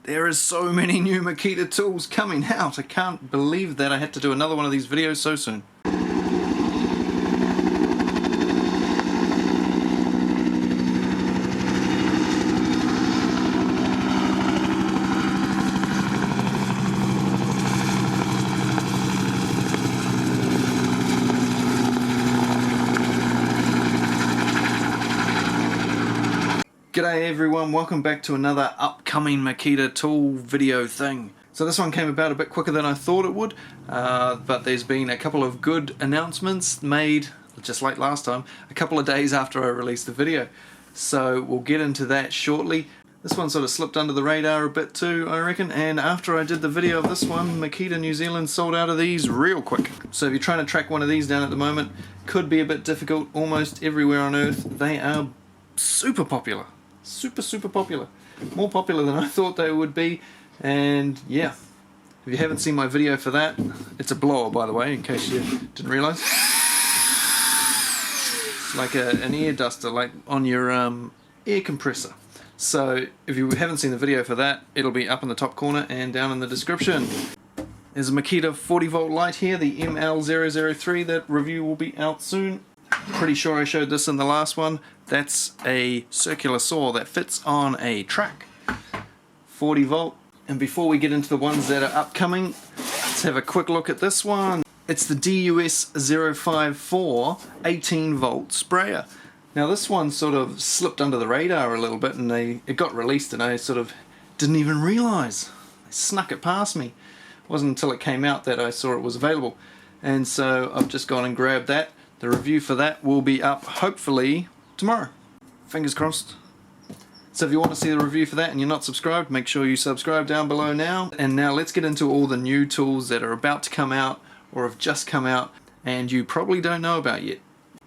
There is so many new Makita tools coming out. I can't believe that I had to do another one of these videos so soon. G'day everyone, welcome back to another upcoming Makita tool video thing. So this one came about a bit quicker than I thought it would, but there's been a couple of good announcements made, just like last time, a couple of days after I released the video. So we'll get into that shortly. This one sort of slipped under the radar a bit too, I reckon, and after I did the video of this one, Makita New Zealand sold out of these real quick. So if you're trying to track one of these down at the moment, could be a bit difficult. Almost everywhere on earth, they are super popular. Super popular. More popular than I thought they would be. And yeah, if you haven't seen my video for that, it's a blower, by the way, in case you didn't realise. It's like an air duster, like on your air compressor. So if you haven't seen the video for that, it'll be up in the top corner and down in the description. There's a Makita 40 volt light here, the ML003. That review will be out soon. Pretty sure I showed this in the last one. That's a circular saw that fits on a truck. 40 volt. And before we get into the ones that are upcoming, let's have a quick look at this one. It's the DUS054 18 volt sprayer. Now this one sort of slipped under the radar a little bit, and it got released and I sort of didn't even realize. They snuck it past me. It wasn't until it came out that I saw it was available. And so I've just gone and grabbed that. The review for that will be up hopefully tomorrow. Fingers crossed. So if you want to see the review for that and you're not subscribed, make sure you subscribe down below now. And now let's get into all the new tools that are about to come out or have just come out and you probably don't know about yet.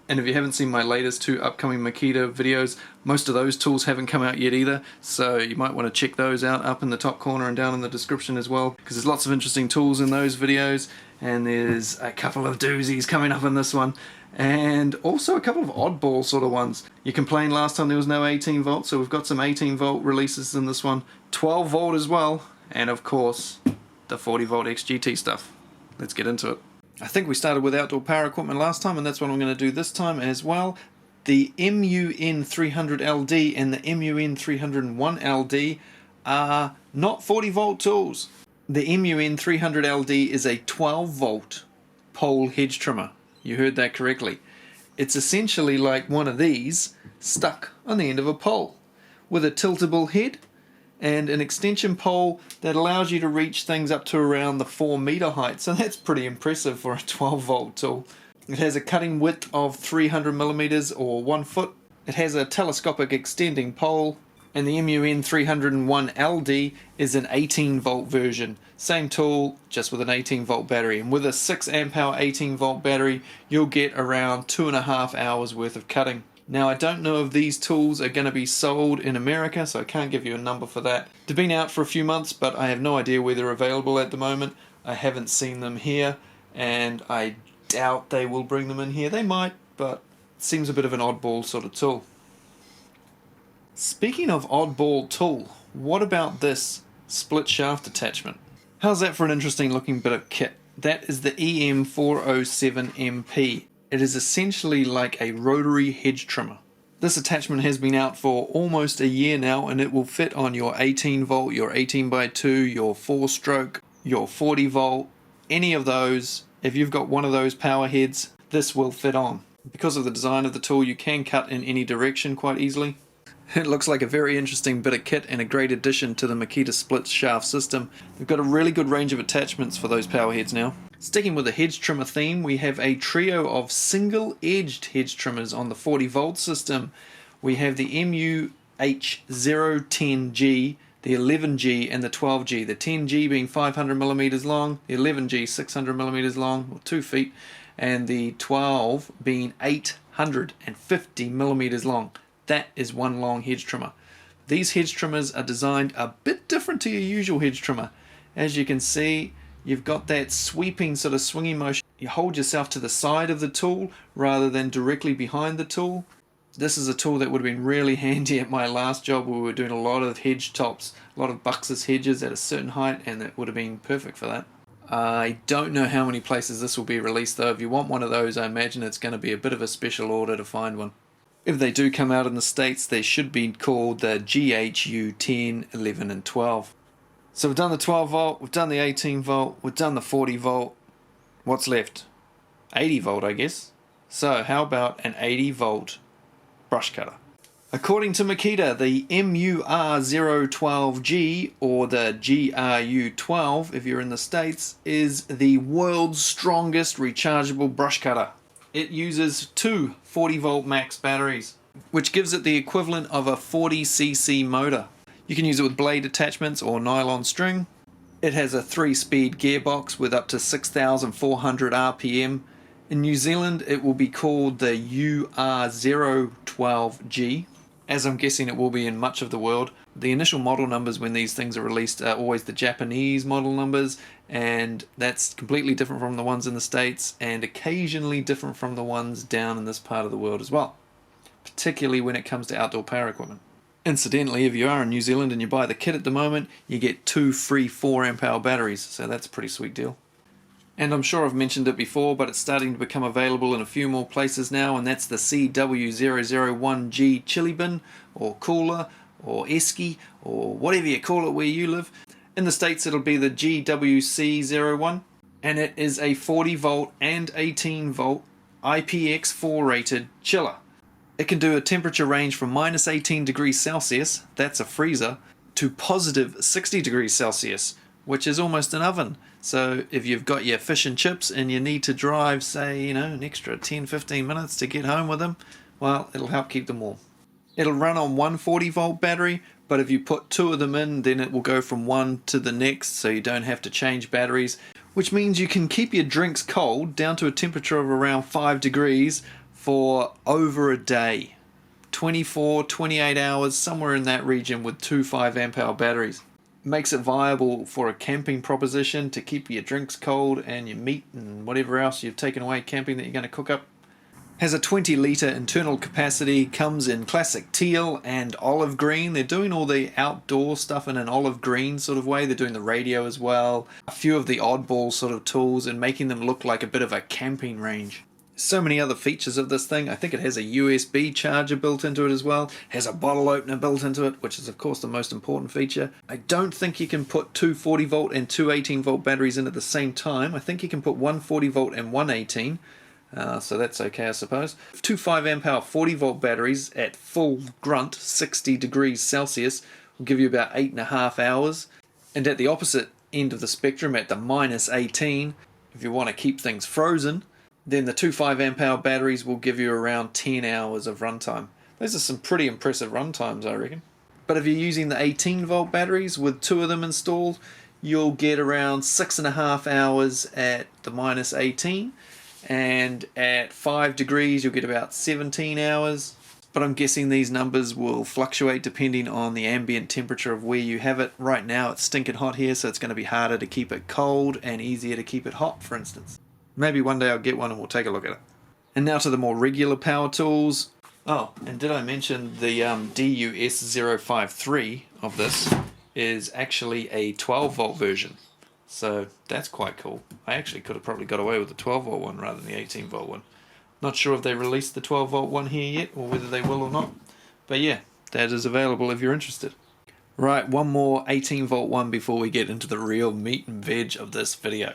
And if you haven't seen my latest two upcoming Makita videos, most of those tools haven't come out yet either, so you might want to check those out up in the top corner and down in the description as well, because there's lots of interesting tools in those videos, and there's a couple of doozies coming up in this one, and also a couple of oddball sort of ones. You complained last time there was no 18 volt, so we've got some 18 volt releases in this one, 12 volt as well, and of course the 40 volt XGT stuff. Let's get into it. I think we started with outdoor power equipment last time, and that's what I'm going to do this time as well. The MUN300LD and the MUN301LD are not 40 volt tools. The MUN300LD is a 12 volt pole hedge trimmer. You heard that correctly. It's essentially like one of these stuck on the end of a pole with a tiltable head and an extension pole that allows you to reach things up to around the 4 meter height. So that's pretty impressive for a 12 volt tool. It has a cutting width of 300 millimeters or 1 foot. It has a telescopic extending pole, and the MUN301LD is an 18 volt version. Same tool, just with an 18 volt battery. And with a 6 amp hour 18 volt battery, you'll get around 2.5 hours worth of cutting. Now I don't know if these tools are going to be sold in America, so I can't give you a number for that. They've been out for a few months, but I have no idea where they're available at the moment. I haven't seen them here, and I doubt they will bring them in here. They might, but it seems a bit of an oddball sort of tool. Speaking of oddball tool, what about this split shaft attachment? How's that for an interesting looking bit of kit? That is the EM407MP. It is essentially like a rotary hedge trimmer. This attachment has been out for almost a year now, and it will fit on your 18 volt, your 18x2, your 4-stroke, your 40 volt, any of those. If you've got one of those power heads, this will fit on. Because of the design of the tool, you can cut in any direction quite easily. It looks like a very interesting bit of kit and a great addition to the Makita split shaft system. They've got a really good range of attachments for those power heads now. Sticking with the hedge trimmer theme, we have a trio of single-edged hedge trimmers on the 40 volt system. We have the MUH010G, the 11G and the 12G. The 10G being 500 millimeters long, the 11G 600 millimeters long, or 2 feet, and the 12 being 850 millimeters long. That is one long hedge trimmer. These hedge trimmers are designed a bit different to your usual hedge trimmer. As you can see, you've got that sweeping sort of swinging motion. You hold yourself to the side of the tool rather than directly behind the tool. This is a tool that would have been really handy at my last job where we were doing a lot of hedge tops, a lot of Buxus hedges at a certain height, and it would have been perfect for that. I don't know how many places this will be released though. If you want one of those, I imagine it's going to be a bit of a special order to find one. If they do come out in the States, they should be called the GHU 10, 11 and 12. So we've done the 12 volt, we've done the 18 volt, we've done the 40 volt. What's left? 80 volt, I guess. So how about an 80 volt brush cutter? According to Makita, the MUR012G, or the GRU12 if you're in the States, is the world's strongest rechargeable brush cutter. It uses two 40 volt max batteries, which gives it the equivalent of a 40cc motor. You can use it with blade attachments or nylon string. It has a 3-speed gearbox with up to 6,400 RPM. In New Zealand it will be called the UR012G, as I'm guessing it will be in much of the world. The initial model numbers when these things are released are always the Japanese model numbers, and that's completely different from the ones in the States, and occasionally different from the ones down in this part of the world as well, particularly when it comes to outdoor power equipment. Incidentally, if you are in New Zealand and you buy the kit at the moment, you get 2 free 4 amp hour batteries, so that's a pretty sweet deal. And I'm sure I've mentioned it before, but it's starting to become available in a few more places now, and that's the CW001G chili bin, or cooler, or esky, or whatever you call it where you live. In the States it'll be the GWC01, and it is a 40 volt and 18 volt IPX4 rated chiller. It can do a temperature range from minus 18 degrees Celsius, that's a freezer, to positive 60 degrees Celsius, which is almost an oven. So if you've got your fish and chips and you need to drive, say, an extra 10-15 minutes to get home with them, well, it'll help keep them warm. It'll run on one 40 volt battery, but if you put 2 of them in, then it will go from one to the next, so you don't have to change batteries, which means you can keep your drinks cold down to a temperature of around 5 degrees for over a day. 24, 28 hours, somewhere in that region, with 2 5 amp hour batteries. Makes it viable for a camping proposition to keep your drinks cold and your meat and whatever else you've taken away camping that you're going to cook up. Has a 20 litre internal capacity, comes in classic teal and olive green. They're doing all the outdoor stuff in an olive green sort of way. They're doing the radio as well, a few of the oddball sort of tools, and making them look like a bit of a camping range. So many other features of this thing. I think it has a USB charger built into it as well. Has a bottle opener built into it, which is of course the most important feature. I don't think you can put 2 40 volt and 2 18 volt batteries in at the same time. I think you can put one 40 volt and one 18. So that's okay, I suppose. 2 5 amp hour 40 volt batteries at full grunt, 60 degrees Celsius, will give you about 8.5 hours. And at the opposite end of the spectrum, at the minus 18, if you want to keep things frozen, then the 2 5 amp hour batteries will give you around 10 hours of runtime. Those are some pretty impressive runtimes, I reckon. But if you're using the 18 volt batteries with 2 of them installed, you'll get around 6.5 hours at the minus 18, and at 5 degrees you'll get about 17 hours. But I'm guessing these numbers will fluctuate depending on the ambient temperature of where you have it. Right now it's stinking hot here, so it's going to be harder to keep it cold and easier to keep it hot, for instance. Maybe one day I'll get one and we'll take a look at it. And now to the more regular power tools. Oh, and did I mention the DUS053 of this is actually a 12 volt version. So that's quite cool. I actually could have probably got away with the 12 volt one rather than the 18 volt one. Not sure if they released the 12 volt one here yet, or whether they will or not. But yeah, that is available if you're interested. Right, one more 18 volt one before we get into the real meat and veg of this video.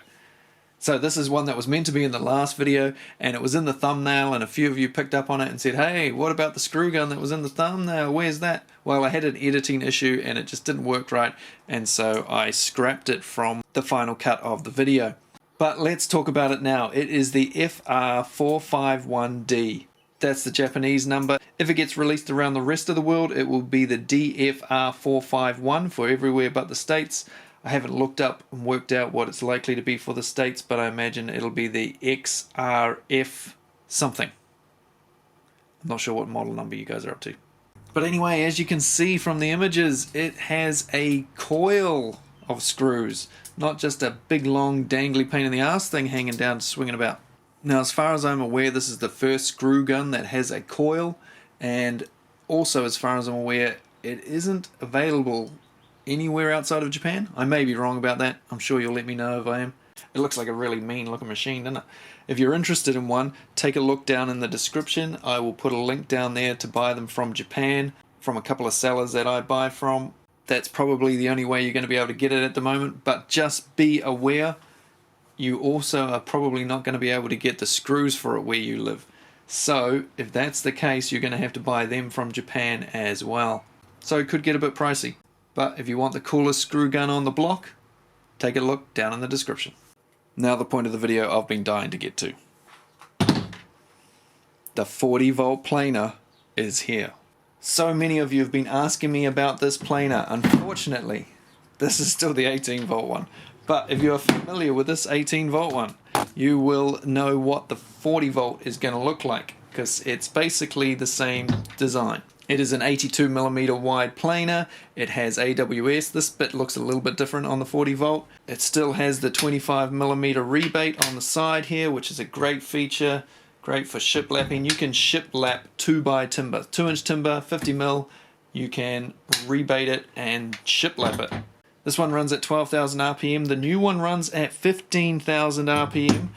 So this is one that was meant to be in the last video, and it was in the thumbnail, and a few of you picked up on it and said, hey, what about the screw gun that was in the thumbnail? Where's that? Well, I had an editing issue and it just didn't work right, and so I scrapped it from the final cut of the video. But let's talk about it now. It is the FR451D. That's the Japanese number. If it gets released around the rest of the world, it will be the DFR451 for everywhere but the States. I haven't looked up and worked out what it's likely to be for the States, but I imagine it'll be the XRF something. I'm not sure what model number you guys are up to. But anyway, as you can see from the images, it has a coil of screws, not just a big long dangly pain in the ass thing hanging down swinging about. Now, as far as I'm aware, this is the first screw gun that has a coil, and also as far as I'm aware, it isn't available anywhere outside of Japan. I may be wrong about that. I'm sure you'll let me know if I am. It looks like a really mean looking machine, doesn't it? If you're interested in one, take a look down in the description. I will put a link down there to buy them from Japan, from a couple of sellers that I buy from. That's probably the only way you're going to be able to get it at the moment, but just be aware, you also are probably not going to be able to get the screws for it where you live. So if that's the case, you're going to have to buy them from Japan as well. So it could get a bit pricey. But if you want the coolest screw gun on the block, take a look down in the description. Now the point of the video I've been dying to get to. The 40 volt planer is here. So many of you have been asking me about this planer. Unfortunately, this is still the 18 volt one. But if you're familiar with this 18 volt one, you will know what the 40 volt is going to look like, because it's basically the same design. It is an 82mm wide planer. It has AWS. This bit looks a little bit different on the 40 volt. It still has the 25mm rebate on the side here, which is a great feature. Great for ship lapping. You can ship lap 2x timber, 2-inch timber, 50mm. You can rebate it and ship lap it. This one runs at 12,000 RPM. The new one runs at 15,000 RPM.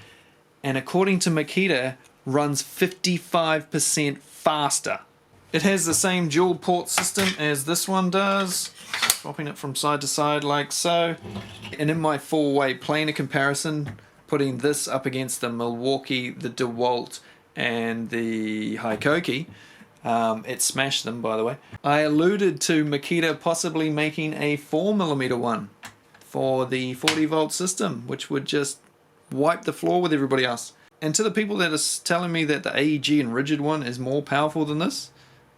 And according to Makita, runs 55% faster. It has the same dual port system as this one does. Swapping it from side to side like so. And in my 4-way planer comparison, putting this up against the Milwaukee, the DeWalt, and the Hikoki, it smashed them, by the way. I alluded to Makita possibly making a 4mm one for the 40 volt system, which would just wipe the floor with everybody else. And to the people that are telling me that the AEG and rigid one is more powerful than this,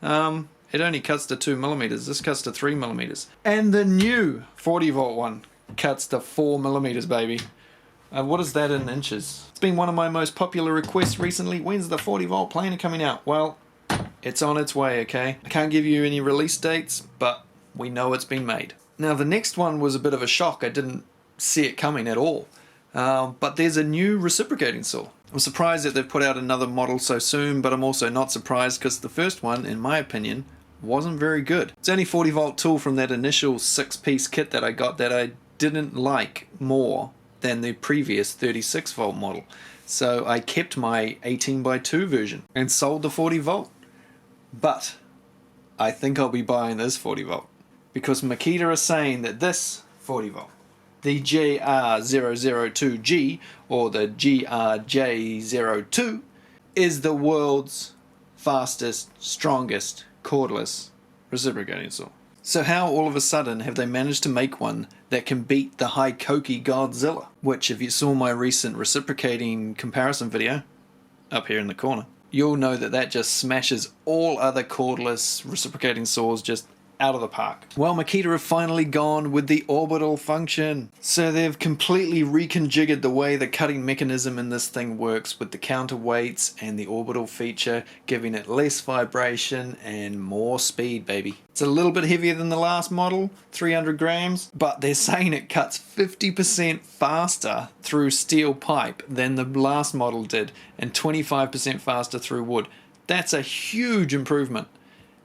it only cuts to 2mm. This cuts to 3mm. And the new 40 volt one cuts to 4mm, baby. What is that in inches? It's been one of my most popular requests recently. When's the 40 volt planer coming out? Well, it's on its way, okay? I can't give you any release dates, but we know it's been made. Now the next one was a bit of a shock. I didn't see it coming at all. But there's a new reciprocating saw. I'm surprised that they've put out another model so soon, but I'm also not surprised because the first one, in my opinion, wasn't very good. It's only 40 volt tool from that initial 6-piece kit that I got that I didn't like more than the previous 36 volt model. So I kept my 18x2 version and sold the 40 volt. But I think I'll be buying this 40 volt because Makita are saying that this 40 volt, the JR002G or the GRJ02, is the world's fastest, strongest cordless reciprocating saw. So how all of a sudden have they managed to make one that can beat the Hikoki Godzilla? Which, if you saw my recent reciprocating comparison video up here in the corner, you'll know that that just smashes all other cordless reciprocating saws just out of the park. Well, Makita have finally gone with the orbital function. So they've completely reconfigured the way the cutting mechanism in this thing works with the counterweights and the orbital feature, giving it less vibration and more speed, baby. It's a little bit heavier than the last model, 300 grams, but they're saying it cuts 50% faster through steel pipe than the last model did, and 25% faster through wood. That's a huge improvement.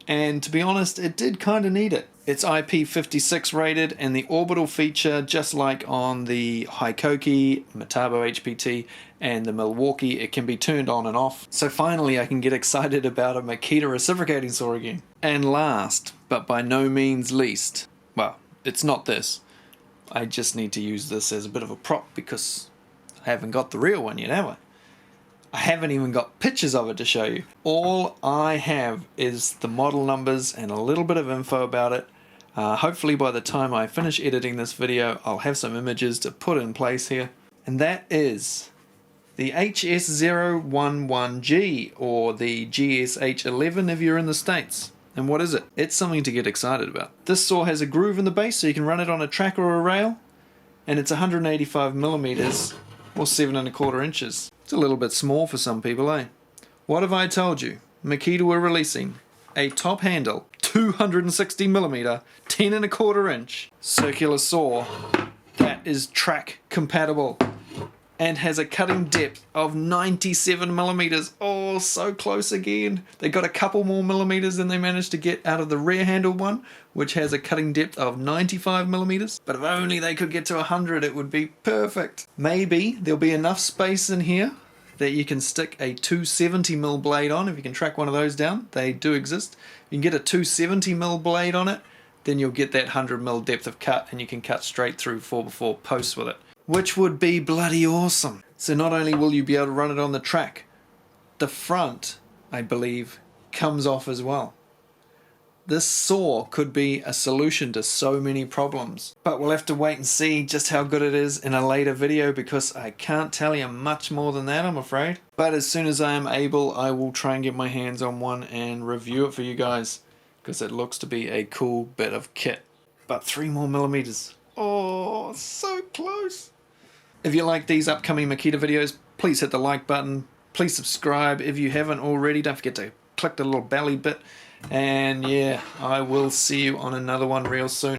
And to be honest, it did kind of need it. It's IP56 rated, and the orbital feature, just like on the Hikoki, Metabo HPT, and the Milwaukee, it can be turned on and off. So finally I can get excited about a Makita reciprocating saw again. And last, but by no means least, well, it's not this. I just need to use this as a bit of a prop because I haven't got the real one yet, have I? I haven't even got pictures of it to show you. All I have is the model numbers and a little bit of info about it. Hopefully by the time I finish editing this video, I'll have some images to put in place here. And that is the HS011G, or the GSH11 if you're in the States. And what is it? It's something to get excited about. This saw has a groove in the base so you can run it on a track or a rail. And it's 185mm or 7¼ inches. It's a little bit small for some people, eh? What have I told you? Makita were releasing a top handle, 260mm, 10¼ inch circular saw that is track compatible. and has a cutting depth of 97 millimeters. Oh, so close again. They got a couple more millimeters than they managed to get out of the rear handle one, which has a cutting depth of 95 millimeters. But if only they could get to 100, it would be perfect. Maybe there'll be enough space in here that you can stick a 270mm blade on. If you can track one of those down, they do exist. You can get a 270mm blade on it, then you'll get that 100mm depth of cut, and you can cut straight through 4x4 posts with it, which would be bloody awesome. So not only will you be able to run it on the track, the front, I believe, comes off as well. This saw could be a solution to so many problems, but we'll have to wait and see just how good it is in a later video, because I can't tell you much more than that, I'm afraid. But as soon as I am able, I will try and get my hands on one and review it for you guys, because it looks to be a cool bit of kit. But 3 more millimeters. Oh, so close. If you like these upcoming Makita videos, please hit the like button. Please subscribe if you haven't already. Don't forget to click the little belly bit. And yeah, I will see you on another one real soon.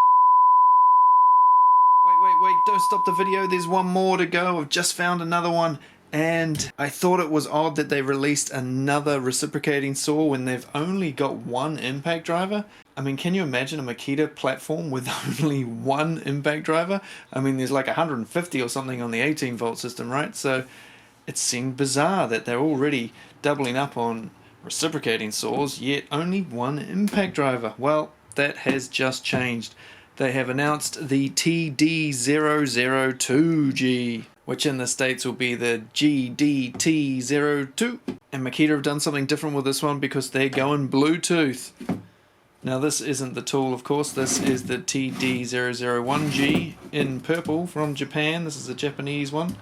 Wait, don't stop the video. There's one more to go. I've just found another one. And I thought it was odd that they released another reciprocating saw when they've only got one impact driver. I mean, can you imagine a Makita platform with only one impact driver? I mean, there's like 150 or something on the 18-volt system, right? So it seemed bizarre that they're already doubling up on reciprocating saws, yet only one impact driver. Well, that has just changed. They have announced the TD002G, which in the States will be the GDT02. And Makita have done something different with this one because they're going Bluetooth. Now this isn't the tool, of course. This is the TD001G in purple from Japan. This is a Japanese one.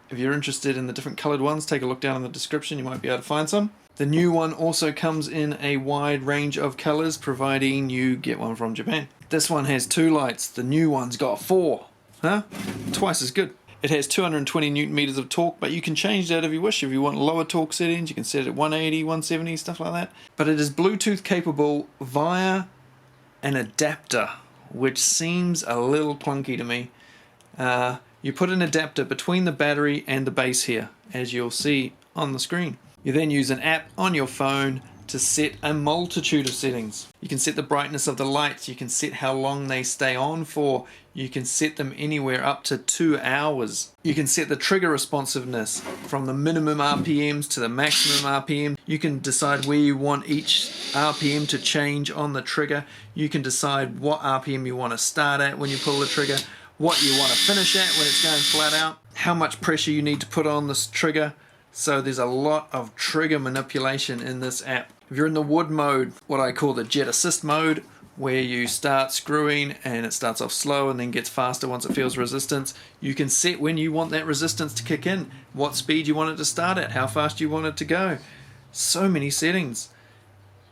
If you're interested in the different coloured ones, take a look down in the description. You might be able to find some. The new one also comes in a wide range of colours, providing you get one from Japan. This one has 2 lights. The new one's got 4. Huh? Twice as good. It has 220 newton meters of torque, but you can change that if you wish. If you want lower torque settings, you can set it at 180, 170, stuff like that. But it is Bluetooth capable via an adapter, which seems a little clunky to me. You put an adapter between the battery and the base here, as you'll see on the screen. You then use an app on your phone to set a multitude of settings. You can set the brightness of the lights, you can set how long they stay on for, you can set them anywhere up to 2 hours. You can set the trigger responsiveness from the minimum RPMs to the maximum RPM. You can decide where you want each RPM to change on the trigger. You can decide what RPM you want to start at when you pull the trigger, what you want to finish at when it's going flat out, how much pressure you need to put on this trigger. So there's a lot of trigger manipulation in this app. If you're in the wood mode, what I call the jet assist mode, where you start screwing and it starts off slow and then gets faster once it feels resistance, you can set when you want that resistance to kick in, what speed you want it to start at, how fast you want it to go. So many settings.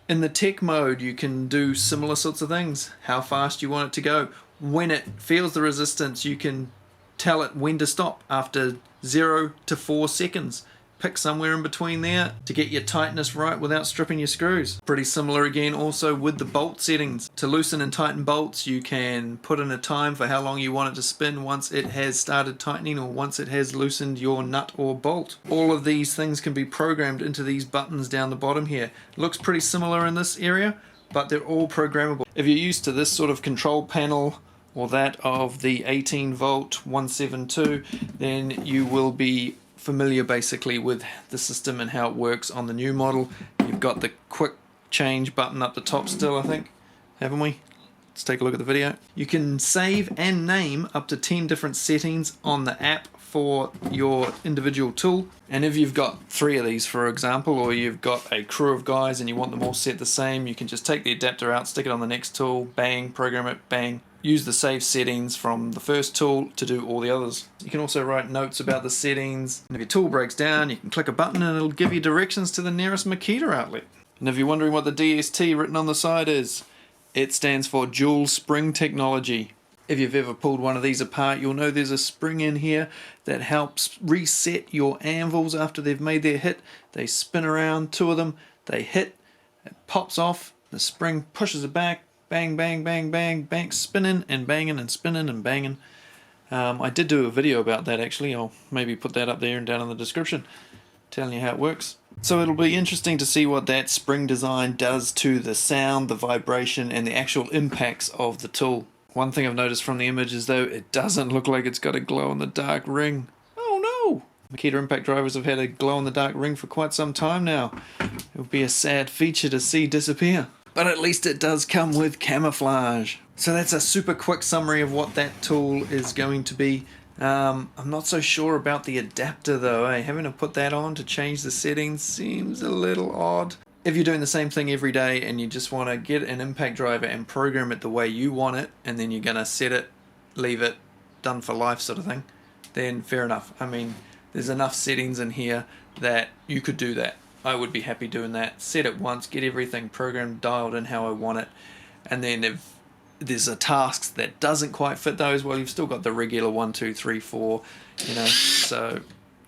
In the tech mode, you can do similar sorts of things. How fast you want it to go. When it feels the resistance, you can tell it when to stop after 0 to 4 seconds. Pick somewhere in between there to get your tightness right without stripping your screws. Pretty similar again also with the bolt settings. To loosen and tighten bolts, you can put in a time for how long you want it to spin once it has started tightening or once it has loosened your nut or bolt. All of these things can be programmed into these buttons down the bottom here. Looks pretty similar in this area, but they're all programmable. If you're used to this sort of control panel or that of the 18-volt 172, then you will be familiar basically with the system and how it works on the new model. You've got the quick change button up the top still, I think, haven't we? Let's take a look at the video. You can save and name up to 10 different settings on the app for your individual tool. And if you've got 3 of these, for example, or you've got a crew of guys and you want them all set the same, you can just take the adapter out, stick it on the next tool, bang, program it, bang. Use the save settings from the first tool to do all the others. You can also write notes about the settings. And if your tool breaks down, you can click a button and it'll give you directions to the nearest Makita outlet. And if you're wondering what the DST written on the side is, it stands for dual spring technology. If you've ever pulled one of these apart, you'll know there's a spring in here that helps reset your anvils after they've made their hit. They spin around, 2 of them, they hit, it pops off, the spring pushes it back, bang, bang, bang, bang, bang, spinning and banging and spinning and banging. I did do a video about that actually. I'll maybe put that up there and down in the description, telling you how it works. So it'll be interesting to see what that spring design does to the sound, the vibration, and the actual impacts of the tool. One thing I've noticed from the image is though it doesn't look like it's got a glow-in-the-dark ring. Oh no! Makita impact drivers have had a glow-in-the-dark ring for quite some time now. It would be a sad feature to see disappear. But at least it does come with camouflage. So that's a super quick summary of what that tool is going to be. I'm not so sure about the adapter though. Having to put that on to change the settings seems a little odd. If you're doing the same thing every day and you just want to get an impact driver and program it the way you want it, and then you're going to set it, leave it, done for life sort of thing, then fair enough. I mean, there's enough settings in here that you could do that. I would be happy doing that. Set it once, get everything programmed, dialed in how I want it, and then if there's a task that doesn't quite fit those, well, you've still got the regular 1, 2, 3, 4, you know, so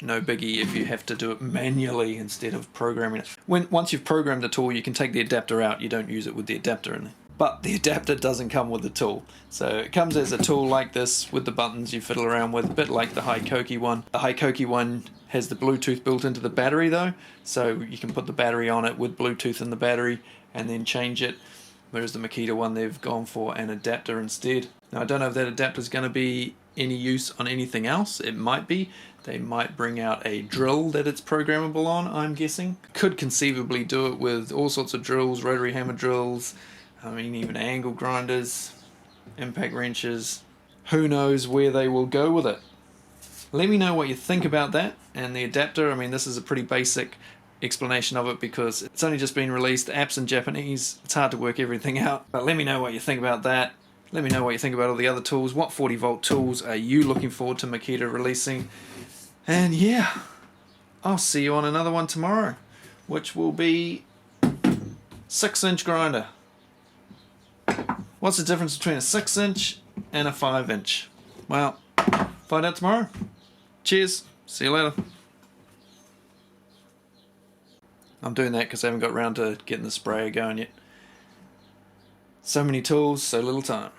no biggie if you have to do it manually instead of programming it. Once you've programmed the tool, you can take the adapter out. You don't use it with the adapter in there. But the adapter doesn't come with the tool. So it comes as a tool like this with the buttons you fiddle around with, a bit like the Hikoki one. The Hikoki one has the Bluetooth built into the battery though, so you can put the battery on it with Bluetooth in the battery and then change it. Whereas the Makita one, they've gone for an adapter instead. Now I don't know if that adapter is going to be any use on anything else. It might be. They might bring out a drill that it's programmable on, I'm guessing. Could conceivably do it with all sorts of drills, rotary hammer drills, I mean even angle grinders, impact wrenches. Who knows where they will go with it. Let me know what you think about that and the adapter. I mean, this is a pretty basic explanation of it because it's only just been released. The app's in Japanese. It's hard to work everything out. But let me know what you think about that. Let me know what you think about all the other tools. What 40 volt tools are you looking forward to Makita releasing? And yeah, I'll see you on another one tomorrow, which will be 6-inch grinder. What's the difference between a 6-inch and a 5-inch? Well, find out tomorrow. Cheers. See you later. I'm doing that because I haven't got around to getting the sprayer going yet. So many tools, so little time.